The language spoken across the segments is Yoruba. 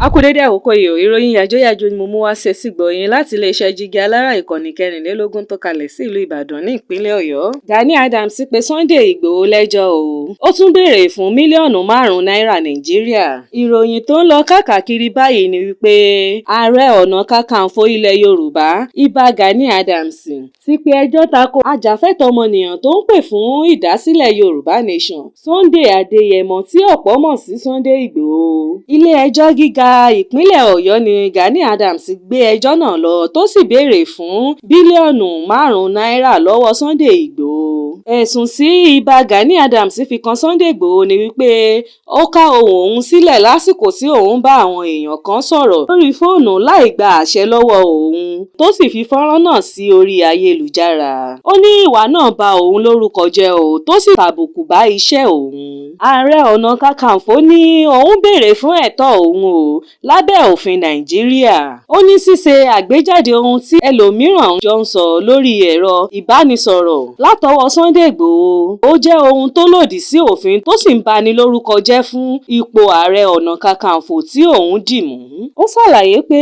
A kú dédé àkókò yìí o, ìròyìn Yajoyajo ni mo mú wá sí gbọ̀yìn láti iléeṣẹ́ jígí alára ìkànnì 24 tó kalẹ̀ sí ìlú Ìbàdàn ní ìpínlẹ̀ Ọ̀yọ́. Gani Adams pe Sunday Igboho lẹ́jọ́ o. Ó tún béèrè fún mílíọ̀nù 5 náírà Nàìjíríà. Ìròyìn tó ń lọ káàkiri báyìí ni wípé Ààrẹ Ọ̀nà Kakanfò ilẹ̀ Yorùbá Ìbà Gani Adams ti pe ẹjọ́ tako ajàfẹ́tọ̀ọ́ ọmọnìyàn tó ń pè fún ìdásílẹ̀ Yorùbá Nation Sunday Adéyẹmọ tí ọ̀pọ̀ mọ̀ sí Sunday Igboho. Ilé ẹjọ́ gíga ìpínlẹ̀ Ọ̀yọ́ ni Gani Adams gbé ẹjọ́ náà lọ tó sì béèrè fún bílíọ̀nù 5 náírà lọ́wọ́ Sunday Igboho. Ẹ̀sùn sí Ìbà Gani Adams fi kan Sunday Igboho ni wípé ó ká ohùn òun sílẹ̀ lásìkò tí òun bá àwọn èèyàn kan sọ̀rọ̀ lórí fóònù láì gba àṣẹ lọ́wọ́ òun tó sì fi fọ́nrán náà sí orí ayélujára. Ó ní ìwà náà ba òun lórúkọ jẹ́ o tó sì tàbùkù bá iṣẹ́ òun. Ààrẹ Ọ̀nà Kakanfò ní òun béèrè fún ẹ̀tọ́ òun o lábẹ́ òfin Nàìjíríà. Ó ní ṣíṣe àgbéjáde ohun tí ẹlòmíràn jọ ń sọ lórí ẹ̀rọ ìbánisọ̀rọ̀ látọwọ́ Sunday Igboho ó jẹ́ ohun tó lòdì sí òfin tó sì ń bani lórúkọ jẹ́ fún ipò Ààrẹ Ọ̀nà Kakanfò tí òun dì mú. Ó ṣàlàyé pé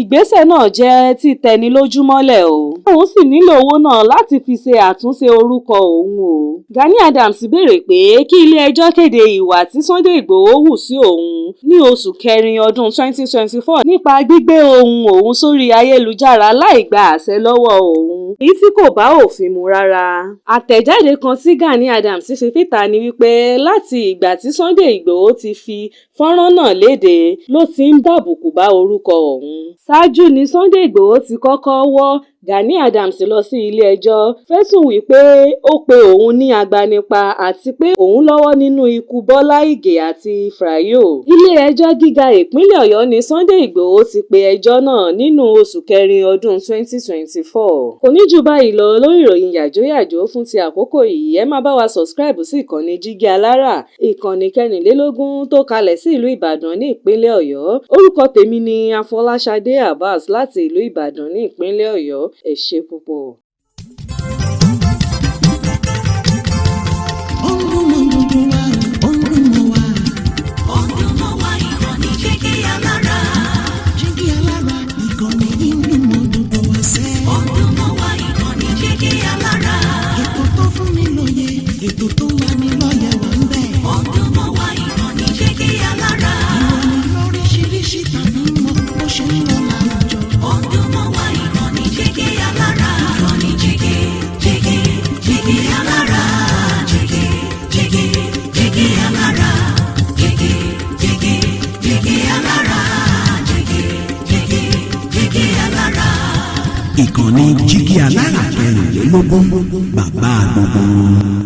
ìgbésẹ̀ náà jẹ́ títẹni lójú mọ́lẹ̀ o. Òun sì nílò owó náà láti fi ṣe àtúnṣe orúkọ òun o. Gani Adams béèrè pé kí ilé ẹjọ́ kéde ìwà tí Sunday Igboho hù sí òun ní oṣù kẹrin ọdún 2024 nípa gbígbé ohùn òun sórí ayélujára láì gba àṣẹ lọ́wọ́ òun, èyí tí kò bá òfin mu rárá. Àtẹ̀jáde kan tí Gani Adams fi síta ni wípé láti ìgbà tí Sunday Igboho ti fi fọ́nrán náà léde ló ti ń dàbùkù bá orúkọ òun. Ṣáájú ni Sunday Igboho ti kọ́kọ́ wọ́ Gani Adams lọ sí ilé ẹjọ́ fẹ̀sùn wípé ó pe òun ní agbanipa àti pé òun lọ́wọ́ nínú ikú Bọ́lá Ìgè àti Frayo. Ilé ẹjọ́ gíga ìpínlẹ̀ Ọ̀yọ́ ni Sunday Igboho ti pe ẹjọ́ náà nínú oṣù kẹrin ọdún 2024. Kò ní jù báyìí lọ lórí ìròyìn Yajoyajo fún ti àkókò yìí. Ẹ máa bá wa subscribe sí ìkànnì jígí alára ìkànnì 24 tó kalẹ̀ sí ìlú Ìbàdàn ní ìpínlẹ̀ Ọ̀yọ́. Orúkọ tèmi ni Afọláṣadé Abbas láti ìlú Ìbàdàn ní ìpínlẹ̀ Ọ̀yọ́. Ẹ ṣé púpọ̀. Ìkànnì jígí alára 24 bàbá gbogbo.